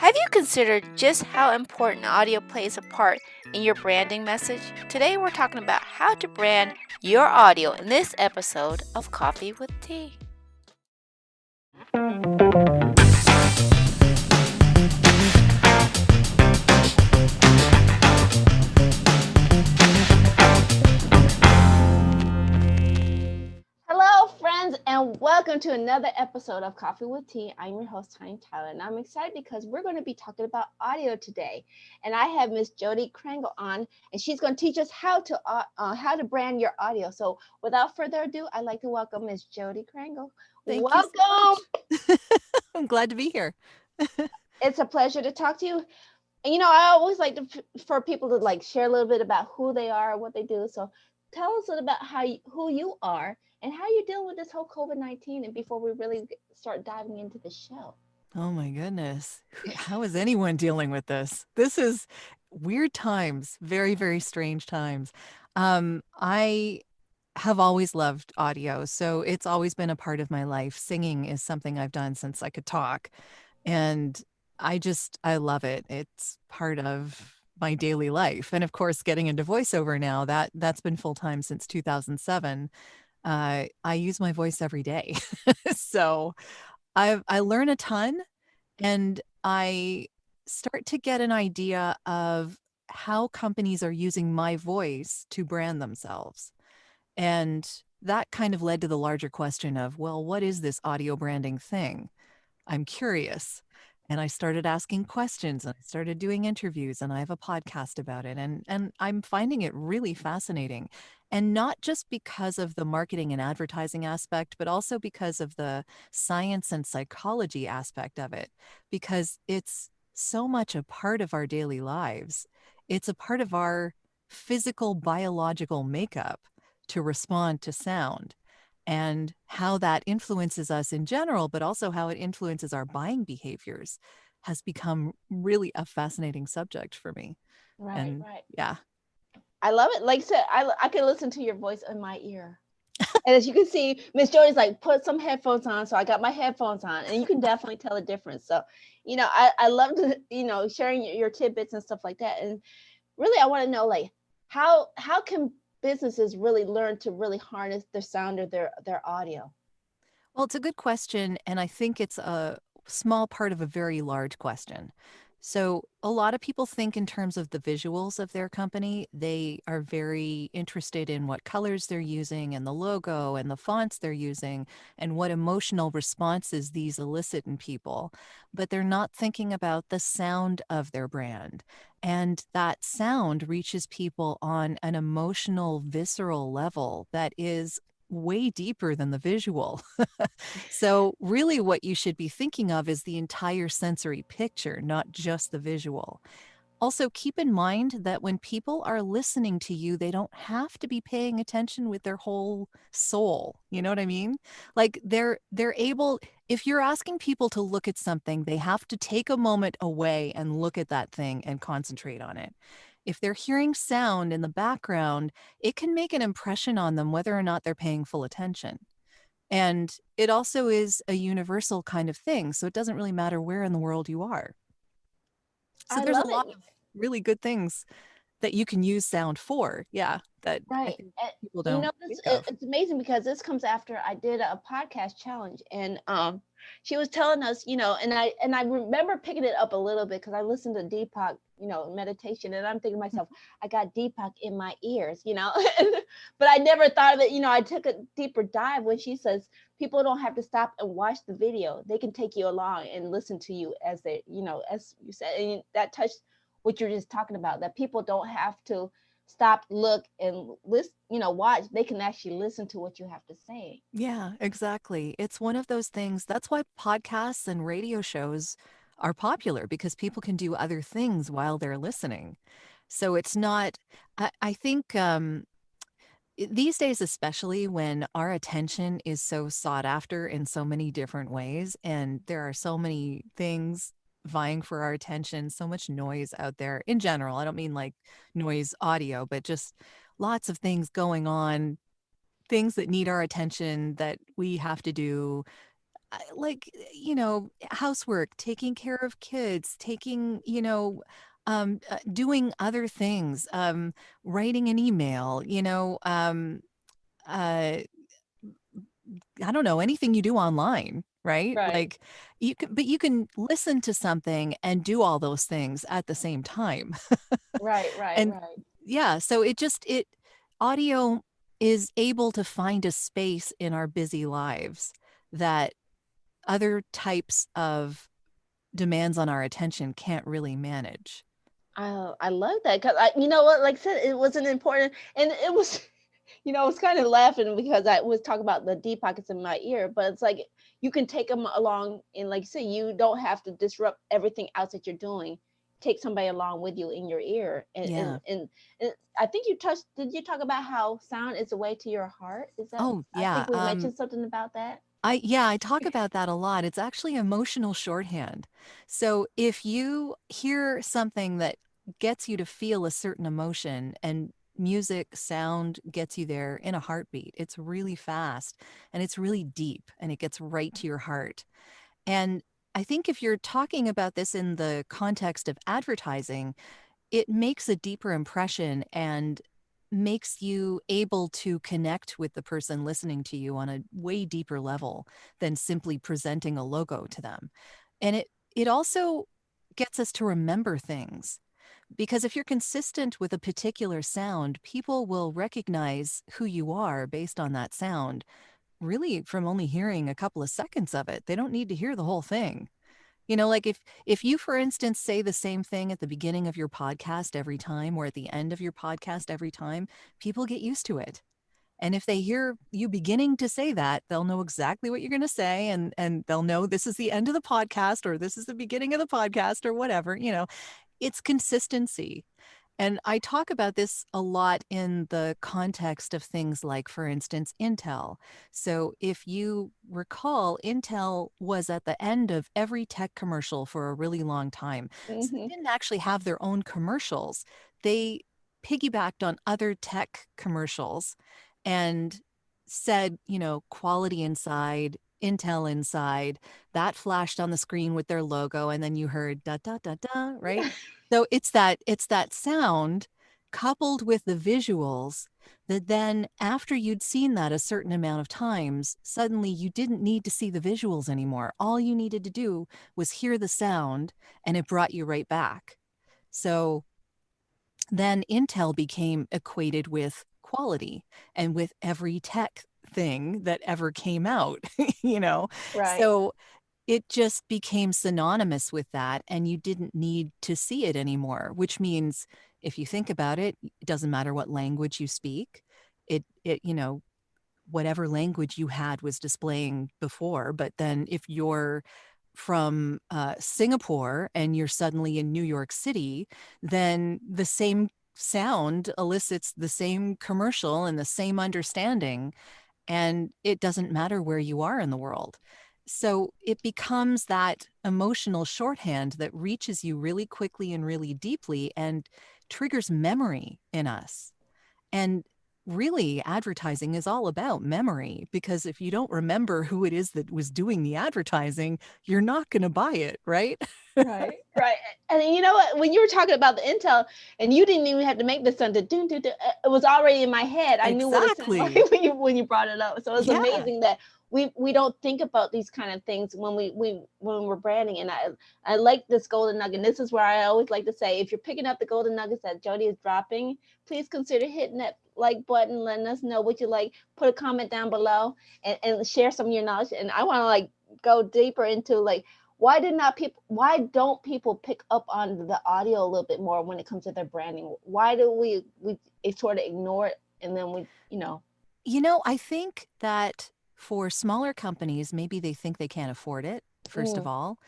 Have you considered just how important audio plays a part in your branding message? Today we're talking about how to brand your audio in this episode of Coffee with Tea. Hello, friends, and welcome to another episode of Coffee with Tea. I'm your host, Tonia and I'm excited because we're going to be talking about audio today. And I have Miss Jodi Krangle on, and she's going to teach us how to brand your audio. So, without further ado, I'd like to welcome Miss Jodi Krangle. Thank you Welcome. so much. I'm glad to be here. It's a pleasure to talk to you. And I always like for people to share a little bit about who they are, what they do. So, tell us a little about who you are and how you're dealing with this whole COVID-19, and before we really start diving into the show. Oh my goodness. How is anyone dealing with this? This is weird times, very, very strange times. I have always loved audio, so it's always been a part of my life. Singing is something I've done since I could talk, and I love it. It's part of my daily life. And of course, getting into voiceover now, that's been full time since 2007. I use my voice every day. So I learn a ton, and I start to get an idea of how companies are using my voice to brand themselves. And that kind of led to the larger question of, well, what is this audio branding thing? I'm curious. And I started asking questions, and I started doing interviews, and I have a podcast about it. And I'm finding it really fascinating. And not just because of the marketing and advertising aspect, but also because of the science and psychology aspect of it, because it's so much a part of our daily lives. It's a part of our physical, biological makeup to respond to sound, and how that influences us in general, but also how it influences our buying behaviors has become really a fascinating subject for me. Right, And right. yeah. I love it. Like I said, I can listen to your voice in my ear. And as you can see, Miss Jodi's like, put some headphones on. So I got my headphones on, and you can definitely tell the difference. So, I love to, sharing your tidbits and stuff like that. And really, I want to know, like, how can businesses really learn to really harness their sound or their audio? Well, it's a good question. And I think it's a small part of a very large question. So, a lot of people think in terms of the visuals of their company. They are very interested in what colors they're using, and the logo, and the fonts they're using, and what emotional responses these elicit in people. But they're not thinking about the sound of their brand. And that sound reaches people on an emotional, visceral level that is way deeper than the visual. So, really, what you should be thinking of is the entire sensory picture, not just the visual. Also, keep in mind that when people are listening to you, they don't have to be paying attention with their whole soul. You know what I mean? Like they're able, if you're asking people to look at something, they have to take a moment away and look at that thing and concentrate on it. If they're hearing sound in the background, it can make an impression on them whether or not they're paying full attention. And it also is a universal kind of thing. So it doesn't really matter where in the world you are. So I there's a love lot it. of really good things that you can use sound for. Yeah, that I Right. think And, people don't this think of. it's amazing because this comes after I did a podcast challenge, and she was telling us, and I remember picking it up a little bit because I listened to Deepak, meditation, and I'm thinking to myself, I got Deepak in my ears, but I never thought of it. I took a deeper dive when she says people don't have to stop and watch the video; they can take you along and listen to you as they, as you said, and that touched what you're just talking about. That people don't have to stop, look, and listen, watch. They can actually listen to what you have to say. Yeah, exactly. It's one of those things. That's why podcasts and radio shows are popular, because people can do other things while they're listening. So it's not, I think these days, especially when our attention is so sought after in so many different ways, and there are so many things vying for our attention, so much noise out there in general. I don't mean like noise audio, but just lots of things going on, things that need our attention that we have to do. like, housework, taking care of kids, taking, doing other things, writing an email, uh, I don't know, anything you do online, right? Right. Like but you can listen to something and do all those things at the same time. Right, right, And right. yeah, so audio is able to find a space in our busy lives that other types of demands on our attention can't really manage. I love that because you know what, like I said, it was an important, and it was, I was kind of laughing because I was talking about the deep pockets in my ear, but it's like you can take them along, and like you say, you don't have to disrupt everything else that you're doing. Take somebody along with you in your ear, and Yeah. and I think Did you talk about how sound is a way to your heart? Is that? Oh, I yeah. think we mentioned something about that. I talk about that a lot. It's actually emotional shorthand. So if you hear something that gets you to feel a certain emotion, and music, sound gets you there in a heartbeat, it's really fast and it's really deep and it gets right to your heart. And I think if you're talking about this in the context of advertising, it makes a deeper impression and makes you able to connect with the person listening to you on a way deeper level than simply presenting a logo to them. And it also gets us to remember things, because if you're consistent with a particular sound, people will recognize who you are based on that sound, really from only hearing a couple of seconds of it. They don't need to hear the whole thing. Like if you, for instance, say the same thing at the beginning of your podcast every time, or at the end of your podcast every time, people get used to it. And if they hear you beginning to say that, they'll know exactly what you're going to say, and they'll know this is the end of the podcast, or this is the beginning of the podcast, or whatever. It's consistency. And I talk about this a lot in the context of things like, for instance, Intel. So if you recall, Intel was at the end of every tech commercial for a really long time. So they Hmm. didn't actually have their own commercials. They piggybacked on other tech commercials and said, quality inside, Intel inside. That flashed on the screen with their logo, and then you heard da da da da, right? So it's that sound coupled with the visuals that then, after you'd seen that a certain amount of times, suddenly you didn't need to see the visuals anymore. All you needed to do was hear the sound, and it brought you right back. So then Intel became equated with quality and with every tech thing that ever came out, you know? Right. So it just became synonymous with that, and you didn't need to see it anymore, which means if you think about it, it doesn't matter what language you speak. Whatever language you had was displaying before. But then if you're from Singapore and you're suddenly in New York City, then the same sound elicits the same commercial and the same understanding, and it doesn't matter where you are in the world. So it becomes that emotional shorthand that reaches you really quickly and really deeply and triggers memory in us. And really, advertising is all about memory, because if you don't remember who it is that was doing the advertising, you're not going to buy it, right? Right, right. And you know what? When you were talking about the Intel, and you didn't even have to make the sound, the dun, dun, dun, it was already in my head. I knew what it sounded like Exactly. when you brought it up. So it's Yeah. amazing that we don't think about these kind of things when we're branding. And I like this golden nugget. This is where I always like to say, if you're picking up the golden nuggets that Jodi is dropping, please consider hitting that like button, letting us know what you like. Put a comment down below, and share some of your knowledge. And I want to like go deeper into like, why don't people pick up on the audio a little bit more when it comes to their branding? Why do we sort of ignore it, and then I think that for smaller companies, maybe they think they can't afford it, first of mm, all.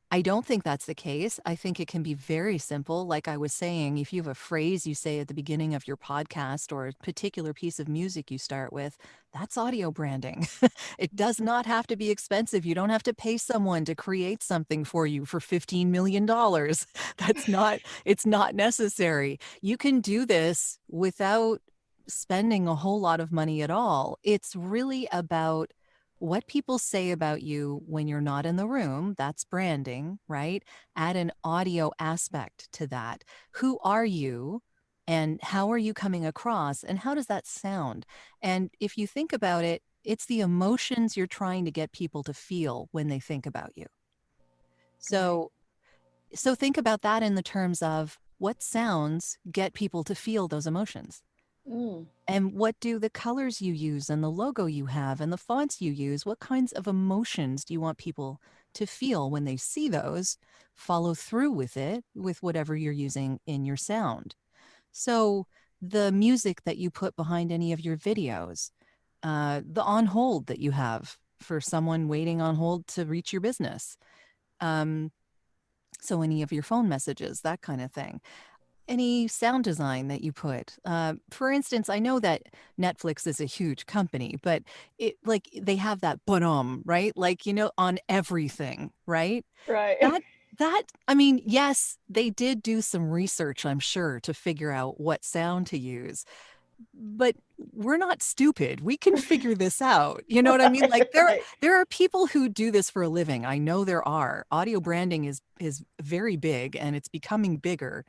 I don't think that's the case. I think it can be very simple. Like I was saying, if you have a phrase you say at the beginning of your podcast, or a particular piece of music you start with, that's audio branding. It does not have to be expensive. You don't have to pay someone to create something for you for $15 million. It's not necessary. You can do this without spending a whole lot of money at all. It's really about what people say about you when you're not in the room, that's branding, right? Add an audio aspect to that. Who are you? And how are you coming across? And how does that sound? And if you think about it, it's the emotions you're trying to get people to feel when they think about you. Right. So think about that in the terms of what sounds get people to feel those emotions. Mm. And what do the colors you use and the logo you have and the fonts you use, what kinds of emotions do you want people to feel when they see those? Follow through with it, with whatever you're using in your sound. So the music that you put behind any of your videos, the on hold that you have for someone waiting on hold to reach your business. Um, so any of your phone messages, that kind of thing. Any sound design that you put. For instance, I know that Netflix is a huge company, but it like they have that right? Like, on everything, right? Right. That that I mean, yes, they did do some research, I'm sure, to figure out what sound to use. But we're not stupid. We can figure this out. You know what I mean? Like Right. Right. there are people who do this for a living. I know there are. Audio branding is very big and it's becoming bigger.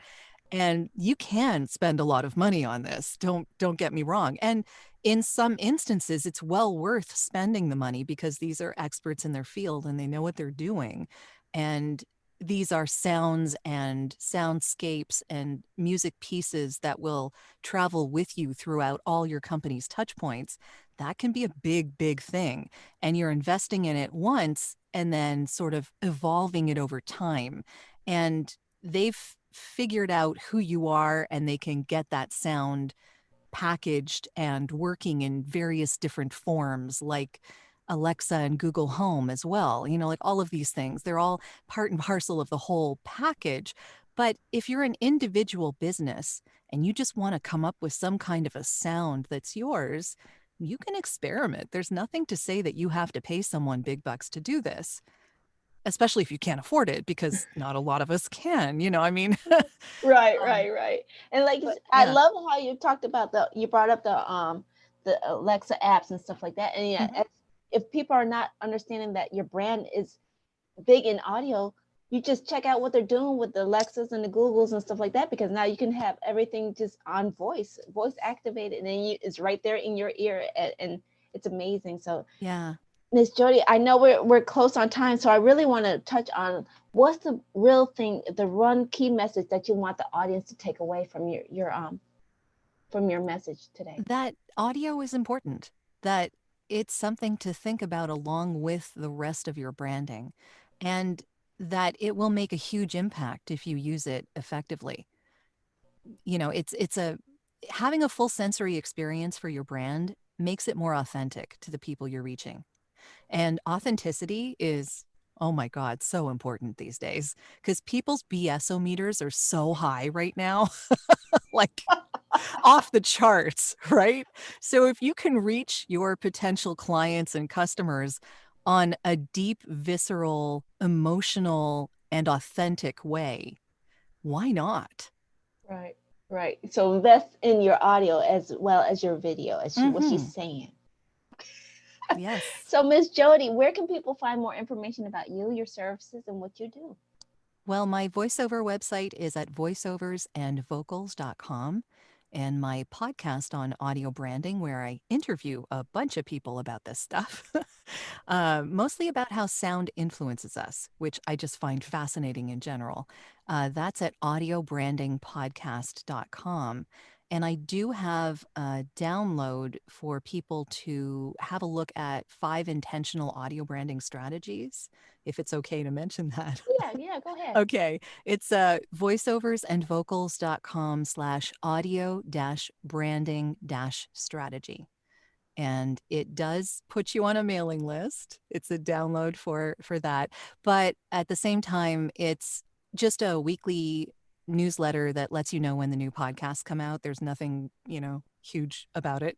And you can spend a lot of money on this. Don't get me wrong. And in some instances, it's well worth spending the money because these are experts in their field and they know what they're doing. And these are sounds and soundscapes and music pieces that will travel with you throughout all your company's touch points. That can be a big, big thing. And you're investing in it once and then sort of evolving it over time. And they've figured out who you are and they can get that sound packaged and working in various different forms like Alexa and Google Home as well. Like all of these things, they're all part and parcel of the whole package. But if you're an individual business and you just want to come up with some kind of a sound that's yours, you can experiment. There's nothing to say that you have to pay someone big bucks to do this, especially if you can't afford it, because not a lot of us can, I mean. Right, um, right, right. And like but I yeah. love how you talked about you brought up the Alexa apps and stuff like that. And yeah, Mhm. if people are not understanding that your brand is big in audio, you just check out what they're doing with the Alexas and the Googles and stuff like that, because now you can have everything just on voice activated, and then it's right there in your ear, and it's amazing. So Yeah. Miss Jodi, I know we're close on time, so I really want to touch on what's the real thing, the one key message that you want the audience to take away from your message today. That audio is important, that it's something to think about along with the rest of your branding, and that it will make a huge impact if you use it effectively. It's a having a full sensory experience for your brand makes it more authentic to the people you're reaching. And authenticity is, oh my God, so important these days because people's BSO meters are so high right now. Like off the charts, right? So if you can reach your potential clients and customers on a deep, visceral, emotional, and authentic way, why not? Right, right. So invest in your audio as well as your video, as what she's Hmm. saying. Yes. So Miss Jodi, where can people find more information about you, your services, and what you do? Well, my voiceover website is at voiceoversandvocals.com. And my podcast on audio branding, where I interview a bunch of people about this stuff, mostly about how sound influences us, which I just find fascinating in general. That's at audiobrandingpodcast.com. And I do have a download for people to have a look at 5 intentional audio branding strategies, if it's okay to mention that. Yeah, yeah, go ahead. Okay. It's voiceoversandvocals.com/audio dash branding dash strategy. And it does put you on a mailing list. It's a download for that. But at the same time, it's just a weekly newsletter that lets you know when the new podcasts come out. There's nothing, huge about it.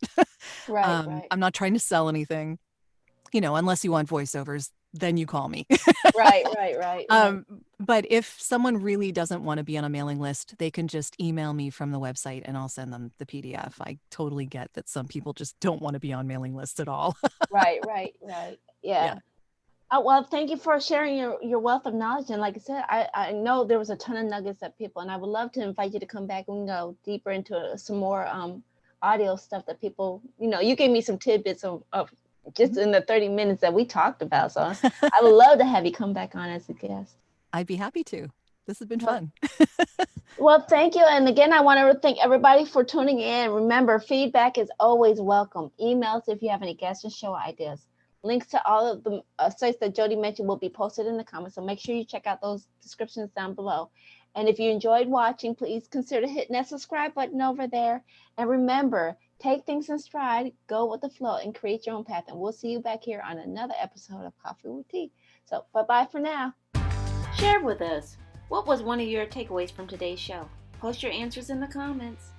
Right, right. I'm not trying to sell anything, unless you want voiceovers, then you call me. Right. But if someone really doesn't want to be on a mailing list, they can just email me from the website and I'll send them the PDF. I totally get that some people just don't want to be on mailing lists at all. Right. Yeah. Yeah. Well, thank you for sharing your wealth of knowledge. And like I said, I know there was a ton of nuggets that people, and I would love to invite you to come back and go deeper into some more audio stuff that people, you gave me some tidbits of just in the 30 minutes that we talked about. So I would love to have you come back on as a guest. I'd be happy to. This has been fun. Well, thank you. And again, I want to thank everybody for tuning in. Remember, feedback is always welcome. Emails if you have any guest and show ideas. Links to all of the sites that Jodi mentioned will be posted in the comments. So make sure you check out those descriptions down below. And if you enjoyed watching, please consider hitting that subscribe button over there. And remember, take things in stride, go with the flow, and create your own path. And we'll see you back here on another episode of Coffee with Tea. So bye-bye for now. Share with us. What was one of your takeaways from today's show? Post your answers in the comments.